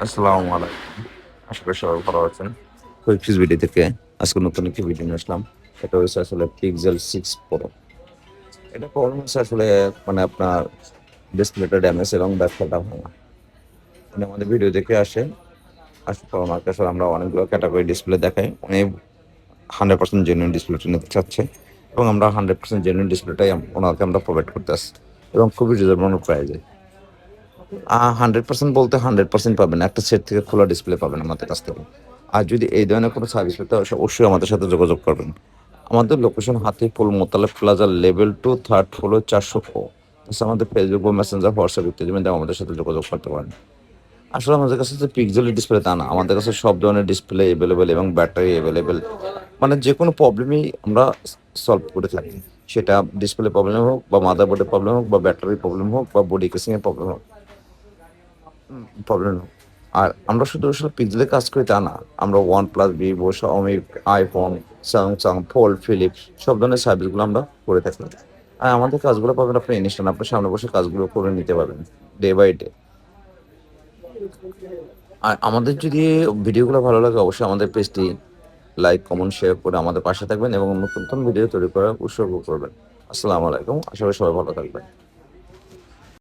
আসসালামু আলাইকুম। আশা করি সবাই ভালো আছেন। কুইকফিস ভিডিও থেকে আজকে নতুন একটি ভিডিও নিয়ে আসলাম। এটা হচ্ছে আসলে Pixel 6 Pro। এটা প্রবলেম হচ্ছে আসলে আপনার ডিসপ্লেটা ড্যামেজ এবং ব্যাকলাইটটা ভাঙা। আমাদের ভিডিও দেখে আসার পর আমার কাছে আমরা অনেকগুলো ক্যাটাগরি ডিসপ্লে দেখাই। উনি 100% জেনুইন ডিসপ্লেটা নিতে চাচ্ছে এবং আমরা 100% জেনুইন ডিসপ্লেটাই ওনাকে আমরা প্রোভাইড করতেছি এবং খুবই রিজনেবল প্রাইসে। 100% বলতে 100% পাবেন না। একটা সেট থেকে খোলা ডিসপ্লে পাবেন আমাদের কাছ থেকে। আর যদি এই ধরনের কোনো সার্ভিস পেতে হয় অবশ্যই আমাদের সাথে যোগাযোগ করবেন। আমাদের location Hatirpool Motaleb plaza level 2 third floor 404। আমাদের ফেসবুক বা মেসেঞ্জার হোয়াটসঅ্যাপ ইত্যাদির মাধ্যমে আমাদের সাথে যোগাযোগ করতে পারেন। আসলে আমাদের কাছে যে পিক্সেলের ডিসপ্লে তা না। আমাদের কাছে সব ধরনের ডিসপ্লে এভেলেবেল এবং ব্যাটারি এভেলেবেল। যেকোনো প্রবলেমই আমরা সলভ করে থাকি। সেটা ডিসপ্লে প্রবলেম হোক বা মাদারবোর্ডের প্রবলেম হোক বা ব্যাটারির প্রবলেম হোক বা বডি কেসিং এর প্রবলেম হোক। প্রবলেম আর আমরা শুধু আসলে পিক্সেলে কাজ করি তা না। আমরা OnePlus, Vivo, Xiaomi, iPhone, Samsung, Fold, Philips সব ধরনের সার্ভিসগুলো আমরা করে থাকি। আর আমাদের কাজগুলো পাবেন আপনি ইনস্ট্যান্ট আপনার সামনে বসে কাজগুলো করে নিতে পারবেন ডে বাই ডে। আর আমাদের যদি ভিডিওগুলো ভালো লাগে অবশ্যই আমাদের পেজটি লাইক, কমেন্ট, শেয়ার করে আমাদের পাশে থাকবেন এবং নতুন নতুন ভিডিও তৈরি করার উৎসর্গ করবেন। আসসালামু আলাইকুম। আশা করি সবাই ভালো থাকবেন।